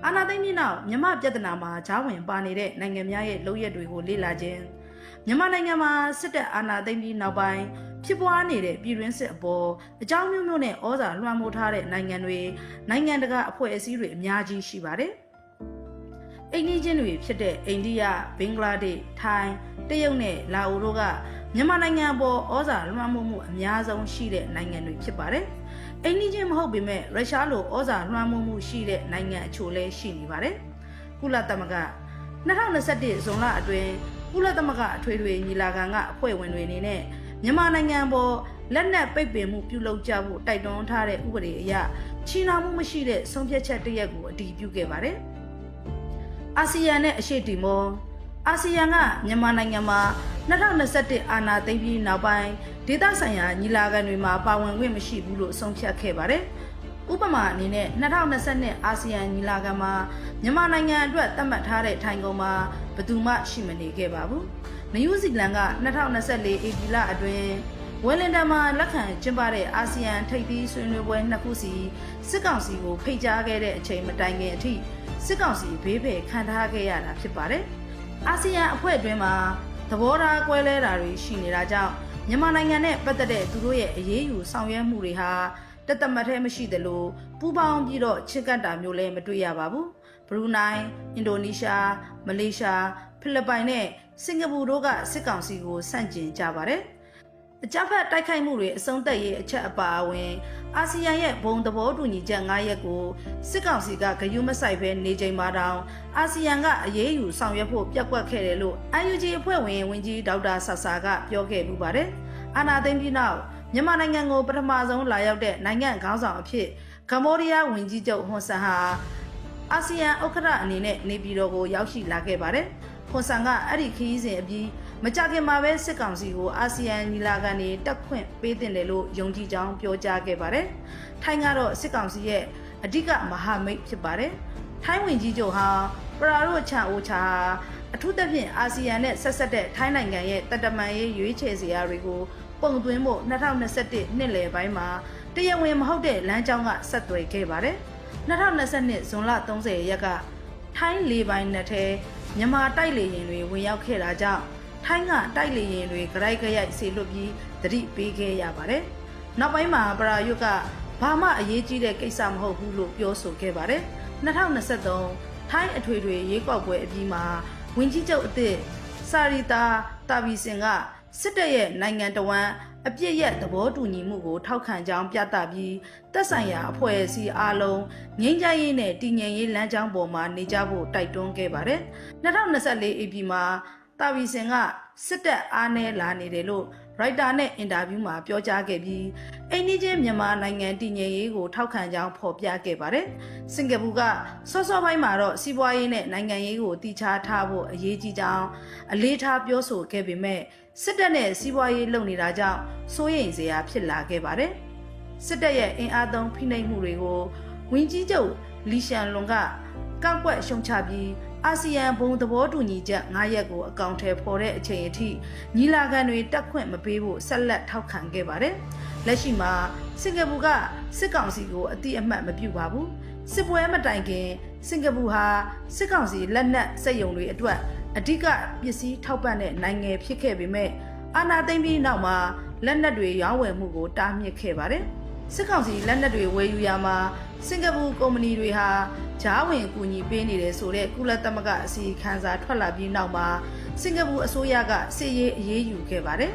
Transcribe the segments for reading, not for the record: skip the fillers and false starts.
အာဏာသိမ်းပြီးနောက်မြန်မာပြည်ထနာမှာဂျားဝင်ပါနေတဲ့နိုင်ငံများရဲ့လုပ်ရက်တွေကိုလေ့လာခြင်းမြန်မာနိုင်ငံမှာစစ်တပ်အာဏာသိမ်းပြီးနောက်ပိုင်းဖြစ်ပွားနေတဲ့ပြည်တွင်းစစ်အပေါ်အကြောင်းမျိုးနဲ့ဩဇာလွှမ်းမိုးထားတဲ့နိုင်ငံတွေနိုင်ငံတကာအဖွဲ့အစည်းတွေအများကြီးရှိပါတယ်။အိန္ဒိချင်းတွေဖြစ်တဲ့အိန္ဒိယ၊ဘင်္ဂလားဒေ့ရှ်၊ထိုင်း၊တရုတ်နဲ့လာအိုတို့ကမြန်မာနိုင်ငံအပေါ်ဩဇာလွှမ်းမိုးမှုအများဆုံးရှိတဲ့နိုင်ငံတွေဖြစ်ပါတယ်။အိန္ဒိချင်းမဟုတ်ပေမဲ့ရုရှားလိုဩဇာလွှမ်းမိုးမှုရှိတဲ့နိုင်ငံအချို့လည်းရှိနေပါတယ်။ကုလသမဂ္ဂ2021ဇွန်လအတွင်းကုလသမဂ္ဂအထွေထွေညီလာခံကအဖွဲ့ဝင်တွေအနေနဲ့မြန်မာနိုင်ငံပေါ်လက်နက်ပိတ်ပင်မှုပြုလုပ်ကြဖို့တိုက်တွန်းထားတဲ့ဥပဒေအရချီနှောင်မှုမရှိတဲ့ဆုံးဖြတ်ချက်တစ်ရပ်ကိုအတည်ပြုခဲ့ပါတယ်။အာဆီယံနဲ့အရှေ့တီမောအာဆီယံကမြန်မာနိုင်ငံမှာ2021အာဏာသိမ်းပြီးနောက်ပိုင်းဒေသဆိုင်ရာညီလာခံတွေမှာပါဝင်ခွင့်မရှိဘူးလို့ဆုံးဖြတ်ခဲ့ပါတယ်။ဥပမာအနေနဲ့2022အာဆီယံညီလာခံမှာမြန်မာနိုင်ငံအတွက်သတ်မှတ်ထားတဲ့ထိုင်ကုန်မှာဘယ်သူမှရှိမနေခဲ့ပါဘူး။နယူးဇီလန်က2024ဧပြီလအတွင်းဝယ်လင်တန်မှာလက်ခံကျင်းပတဲ့အာဆီယံထိပ်သီးဆွေးနွေးပွဲနှစ်ခုစီစစ်ကောင်စီကိုဖိတ်ကြားခဲ့တဲ့အချိန်မတိုင်ခင်အထိစစ်ကောင်စီဘေးဖယ်ခံထားခဲ့ရတာဖြစ်ပါတယ်။အာဆီယံအဖွဲ့အတွင်းမှာသဘောထားကွဲလဲတာတွေရှိနေတာကြောင့်မြန်မာနိုင်ငံနဲ့ပတ်သက်တဲ့သူတို့ရဲ့အရေးယူဆောင်ရွက်မှုတွေဟာတသက်မထဲမရှိသလိုပူးပေါင်းပြီးတော့ချစ်ကပ်တာမျိုးလည်းမတွေ့ရပါဘူး။ဘရူနိုင်း၊အင်ဒိုနီးရှား၊မလေးရှား၊ဖိလစ်ပိုင်နဲ့စင်ကာပူတို့ကစစ်ကောင်စီကိုဆန့်ကျင်ကြပါတယ်။အကြမ်းဖက်တိုက်ခိုက်မှုတွေအဆုံးသတ်ရေးအချက်အပါအဝင်အာဆီယံရဲ့ဘုံသဘောတူညီချက်9ရပ်ကိုစစ်ကောင်စီကဂရုမစိုက်ဘဲနေချိန်မှာတောင်အာဆီယံကအရေးယူဆောင်ရွက်ဖို့ပြက်ကွက်ခဲ့တယ်လို့ UNG အဖွဲ့ဝင်ဝန်ကြီးဒေါက်တာဆာဆာကပြောခဲ့မှုပါတယ်။အာဏာသိမ်းပြီးနောက်မြန်မာနိုင်ငံကိုပထမဆုံးလာရောက်တဲ့နိုင်ငံခေါင်းဆောင်အဖြစ်ကမ္ဘောဒီးယားဝန်ကြီးချုပ်ဟွန်ဆန်ဟာအာဆီယံဥက္ကဋ္ဌအနေနဲ့နေပြည်တော်ကိုရောက်ရှိလာခဲ့ပါတယ်။ဟွန်ဆန်ကအဲ့ဒီခရီးစဉ်အပြီးမကြခင်မှာပဲစစ်ကောင်စီကိုအာဆီယံညီလာခံတွေတက်ခွင့်ပေးတင်တယ်လို့ယုံကြည်ကြောင်းပြောကြားခဲ့ပါတယ်။ထိုင်းကတော့စစ်ကောင်စီရဲ့အဓိကမဟာမိတ်ဖြစ်ပါတယ်။ထိုင်းဝန်ကြီးချုပ်ဟာပရာရိုချန်အိုချာအထူးသဖြင့်အာဆီယံနဲ့ဆက်ဆက်တဲ့ထိုင်းနိုင်ငံရဲ့တတမန်ရေးရွေးချယ်စရာတွေကိုပုံသွင်းဖို့2021နှစ်လယ်ပိုင်းမှာတရားဝင်မဟုတ်တဲ့လမ်းကြောင်းကဆက်သွယ်ခဲ့ပါတယ်။2022ဇွန်လ30ရက်ကထိုင်းလေပိုင်နယ်ထဲမြန်မာတိုက်လေယာဉ်တွေဝင်ရောက်ခဲ့တာကြောင့်ထိုင်းကတိုက်လေယာဉ်တွေကြိုက်ကြိုက်ဆေလွတ်ပြီးသတိပေးခဲ့ရပါတယ်။နောက်ပိုင်းမှာပရာယုတ်ကဘာမှအရေးကြီးတဲ့ကိစ္စမဟုတ်ဘူးလို့ပြောဆိုခဲ့ပါတယ်။2023ထိုင်းအထွေထွေရွေးကောက်ပွဲအပြီးမှာဝန်ကြီးချုပ်အသစ်စာရီတာတာဗီစင်ကစစ်တပ်ရဲ့နိုင်ငံတော်ဝန်အပြစ်ရဲ့သဘောတူညီမှုကိုထောက်ခံကြောင်းပြသပြီးသက်ဆိုင်ရာအဖွဲ့အစည်းအားလုံးငြိမ်းချမ်းရေးနဲ့တည်ငြိမ်ရေးလမ်းကြောင်းပေါ်မှာနေကြဖို့တိုက်တွန်းခဲ့ပါတယ်။2024ဧပြီမှာတာဗီစင်ကစစ်တပ်အားနည်းလာနေတယ်လို့ရိုက်တာနဲ့အင်တာဗျူးမှာပြောကြားခဲ့ပြီးအိန္ဒိချင်းမြန်မာနိုင်ငံတည်ငြိမ်ရေးကိုထောက်ခံကြောင်းဖော်ပြခဲ့ပါတယ်။စင်ကာပူကစောစောပိုင်းမှာတော့စီးပွားရေးနဲ့နိုင်ငံရေးကိုတီချားထားဖို့အရေးကြီးကြောင်းအလေးထားပြောဆိုခဲ့ပေမဲ့စစ်တပ်နဲ့စီးပွားရေးလုပ်နေတာကြောင့်စိုးရိမ်စရာဖြစ်လာခဲ့ပါတယ်။စစ်တပ်ရဲ့အင်အားသုံးဖိနှိပ်မှုတွေကိုဝန်ကြီးချုပ်လီရှန်လွန်ကကောက်ကွက်ရှုံချပြီးအာဆီယံဘုံသဘောတူညီချက်9ရပ်ကိုအကောင့်ထဲပေါ်တဲ့အချိန်အထိညီလာခံတွေတက်ခွင့်မပေးဖို့ဆက်လက်ထောက်ခံခဲ့ပါတယ်။လက်ရှိမှာစင်ကာပူကစစ်ကောင်စီကိုအတိအမှတ်မပြုပါဘူး။စစ်ပွဲမတိုင်ခင်စင်ကာပူဟာစစ်ကောင်စီလက်နက်စက်ရုံတွေအတွက်အဓိကပစ္စည်းထောက်ပံ့တဲ့နိုင်ငံဖြစ်ခဲ့ပေမဲ့အာဏာသိမ်းပြီးနောက်မှာလက်နက်တွေရောင်းဝယ်မှုကိုတားမြစ်ခဲ့ပါတယ်။စစ်ကောင်စီလက်နက်တွေဝယ်ယူရမှာစင်ကာပူကုမ္ပဏီတွေဟာဂျားဝင်ကူညီပေးနေတယ်ဆိုတဲ့ကုလသမဂ္ဂအစီအခံစာထွက်လာပြီးနောက်မှာစင်ကာပူအစိုးရကစစ်ရေးအရေးယူခဲ့ပါတယ်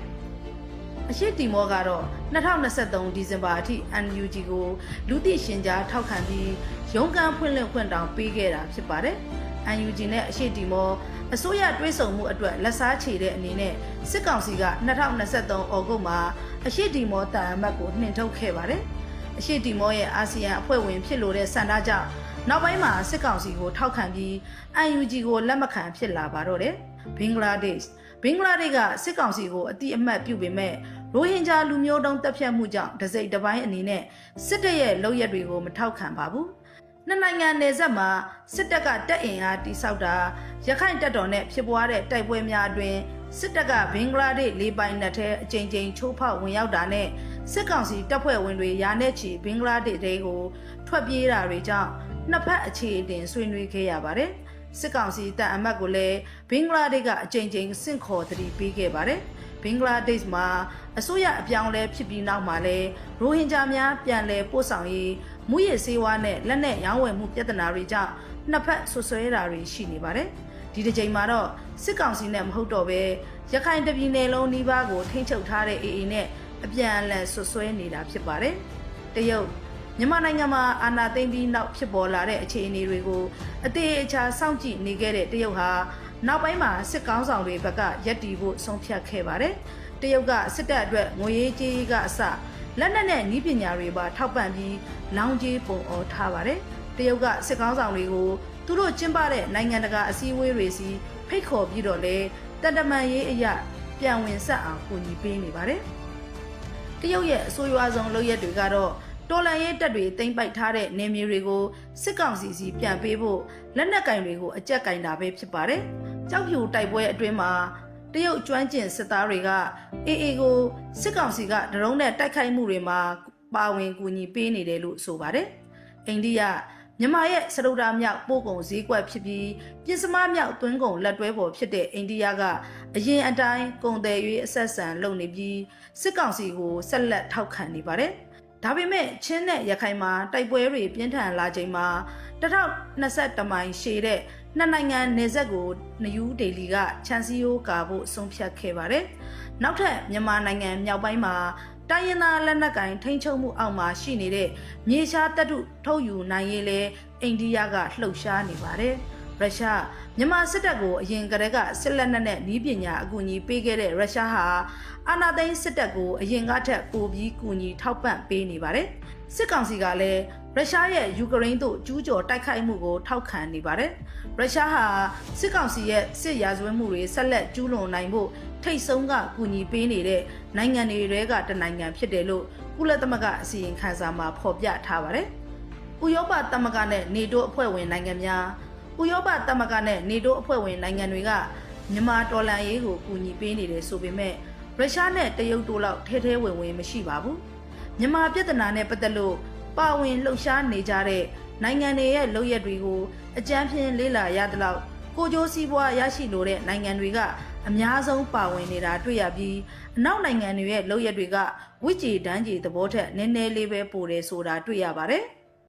။အရှေ့တီမောကတော့2023ဒီဇင်ဘာအထိ NUG ကိုလူသိရှင်ကြားထောက်ခံပြီးရုံးကန်ဖွင့်လှစ်ခွင့်တောင်ပေးခဲ့တာဖြစ်ပါတယ်။ NUG နဲ့အရှေ့တီမောအစိုးရတွဲဆောင်မှုအတွက်လက်စားချေတဲ့အနေနဲ့စစ်ကောင်စီက2023ဩဂုတ်မှာအရှေ့တီမောတာအမတ်ကိုနှင်ထုတ်ခဲ့ပါတယ်။အရှေ့တီမောရဲ့အာဆီယံအဖွဲ့ဝင်ဖြစ်လို့တဲ့ဆန္ဒကြောင့်နောက်ပိုင်းမှာစစ်ကောင်စီကိုထောက်ခံပြီး UNG ကိုလက်မခံဖြစ်လာပါတော့တယ်။ဘင်္ဂလားဒေ့ရှ်ကစစ်ကောင်စီကိုအတိအမှတ်ပြုပေမဲ့ရိုဟင်ဂျာလူမျိုးတုံးတပ်ဖြတ်မှုကြောင့်တစိမ့်တစ်ပိုင်းအနေနဲ့စစ်တပ်ရဲ့လုပ်ရက်တွေကိုမထောက်ခံပါဘူး။နှစ်နိုင်ငံနယ်စပ်မှာစစ်တပ်ကတပ်အင်အားတိစောက်တာရခိုင်တပ်တော်နဲ့ဖြစ်ပွားတဲ့တိုက်ပွဲများအတွင်းစစ်တပ်ကဘင်္ဂလားဒေ့ရှ်လေပိုင်နက်ထဲအကြိမ်ကြိမ်ချိုးဖောက်ဝင်ရောက်တာနဲ့စစ်ကောင်စီတပ်ဖွဲ့ဝင်တွေရာနဲ့ချီဘင်္ဂလားဒေ့ရှ်တွေကိုထွက်ပြေးတာတွေကြောင့် နှစ်ဖက်အခြေအတင်ဆွေးနွေးခဲ့ရပါတယ်စစ်ကောင်စီတပ်အမတ်ကိုလည်းဘင်္ဂလားဒေ့ရှ်ကအကြိမ်ကြိမ်ဆင့်ခေါ်သတိပေးခဲ့ပါတယ်ဘင်္ဂလားဒေ့ရှ်မှာအစိုးရအပြောင်းလဲဖြစ်ပြီးနောက်မှာလည်းရိုဟင်ဂျာများပြန်လည်ပို့ဆောင်ရေးမူရစ်ဆေးဝါးနဲ့လက်နက်ရောင်းဝယ်မှုပြဿနာတွေကြောင့်နှစ်ဖက်ဆွဆွဲတာတွေရှိနေပါတယ်ဒီတစ်ချိန်မှာတော့စစ်ကောင်စီနဲ့မဟုတ်တော့ပဲရခိုင်ပြည်နယ်လုံးနီးပါးကိုထိန်းချုပ်ထားတဲ့ AA နဲ့အပြန်အလှန်ဆွဆွဲနေတာဖြစ်ပါတယ်တရုတ်မြန်မာနိုင်ငံမှာအာဏာသိမ်းပြီးနောက်ဖြစ်ပေါ်လာတဲ့အခြေအနေတွေကိုအသေးအချာစောင့်ကြည့်နေခဲ့တဲ့တရုတ်ဟာနောက်ပိုင်းမှာစစ်ကောင်းဆောင်တွေဘက်ကရပ်တည်ဖို့ဆုံးဖြတ်ခဲ့ပါတယ်တရုတ်ကစစ်တပ်အတွက်ငွေရေးကြေးရေးကအစလက်နက်နဲ့နည်းပညာတွေပါထောက်ပံ့ပြီးလောင်ကြီးပုံအော်ထားပါတယ်တရုတ်ကစစ်ကောင်းဆောင်တွေကိုသူတို့ကျင်းပတဲ့နိုင်ငံတကာအစည်းအဝေးတွေစီဖိတ်ခေါ်ပြီးတော့လဲတန်တမန်ရေးအရာပြန်ဝင်ဆက်အောင်ကူညီပေးနေပါတယ်တရုတ်ရဲ့အဆိုးရွားဆုံးလုပ်ရက်တွေကတော့တော်လန်ရေးတပ်တွေတင်ပိုက်ထားတဲ့နေမျိုးတွေကိုစစ်ကောင်စီစီပြန်ပေးဖို့လက်နက်ကင်တွေကိုအကြက်ကင်တာပဲဖြစ်ပါတယ်။ကြောက်ဖြူတိုက်ပွဲအတွင်းမှာတရုတ်ကျွမ်းကျင်စစ်သားတွေက AA ကိုစစ်ကောင်စီကဒရုန်းနဲ့တိုက်ခိုက်မှုတွေမှာပါဝင်ကူညီပေးနေတယ်လို့ဆိုပါတယ်။အိန္ဒိယမြန်မာရဲ့စရုဒ္ဓမြောက်ပို့ကုန်ဈေးကွက်ဖြစ်ပြီးပြင်စမမြောက်သွင်းကုန်လက်တွဲပေါ်ဖြစ်တဲ့အိန္ဒိယကအရင်အတိုင်းကုန်တယ်၍အဆက်ဆံလုပ်နေပြီးစစ်ကောင်စီကိုဆက်လက်ထောက်ခံနေပါတယ်။ဒါပေမဲ့ချင်းနဲ့ရခိုင်မှာတိုက်ပွဲတွေပြင်းထန်လာချိန်မှာ2021မိုင်ရှည်တဲ့နှစ်နိုင်ငံနယ်စပ်ကိုနယူးဒေလီကချန်စီယိုကာဖို့ဆုံးဖြတ်ခဲ့ပါတယ်။နောက်ထပ်မြန်မာနိုင်ငံမြောက်ပိုင်းမှာတိုင်းရင်းသားလက်နက်ကိုင်ထိန်းချုပ်မှုအောက်မှာရှိနေတဲ့မြေရှားတပ်ထုထုတ်ယူနိုင်ရေးလဲအိန္ဒိယကလှုပ်ရှားနေပါတယ်။ရုရှားမြန်မာစစ်တပ်ကိုအရင်ကတည်းကစစ်လက်နက်နဲ့နည်းပညာအကူအညီပေးခဲ့တဲ့ရုရှားဟာအာဏာသိမ်းစစ်တပ်ကိုအရင်ကထက်ပိုပြီးကူညီထောက်ပံ့ပေးနေပါတယ်။စစ်ကောင်စီကလည်းရုရှားရဲ့ယူကရိန်းတို့ကျူးကျော်တိုက်ခိုက်မှုကိုထောက်ခံနေပါတယ်။ရုရှားဟာစစ်ကောင်စီရဲ့စစ်ရာဇဝတ်မှုတွေဆက်လက်ကျူးလွန်နိုင်ဖို့ထိတ်ဆုံးကကူညီပေးနေတဲ့နိုင်ငံတွေကတနိုင်ငံဖြစ်တယ်လို့ကုလသမဂ္ဂအစည်းအဝေးခန်းစာမှာဖော်ပြထားပါတယ်။ဥရောပသမဂ္ဂနဲ့နေတိုးအဖွဲ့ဝင်နိုင်ငံများဥရောပသမဂ္ဂနဲ့နေတိုးအဖွဲ့ဝင်နိုင်ငံတွေကမြန်မာတော်လှန်ရေးကိုကူညီပေးနေတယ်ဆိုပေမဲ့ရုရှားနဲ့တရုတ်တို့လောက်ထဲထဲဝင်ဝင်မရှိပါဘူး။မြန်မာပြည်ထနာနဲ့ပတ်သက်လို့ပါဝင်လှုပ်ရှားနေကြတဲ့နိုင်ငံတွေရဲ့လုပ်ရက်တွေကိုအကြမ်းဖျင်းလေးလာရသလောက်ကိုကြိုးစည်းပွားရရှိလိုတဲ့နိုင်ငံတွေကအများဆုံးပါဝင်နေတာတွေ့ရပြီးအနောက်နိုင်ငံတွေရဲ့လုပ်ရက်တွေကဝိကြေတန်းကြီးသဘောထက်နည်းနည်းလေးပဲပိုတယ်ဆိုတာတွေ့ရပါတယ်။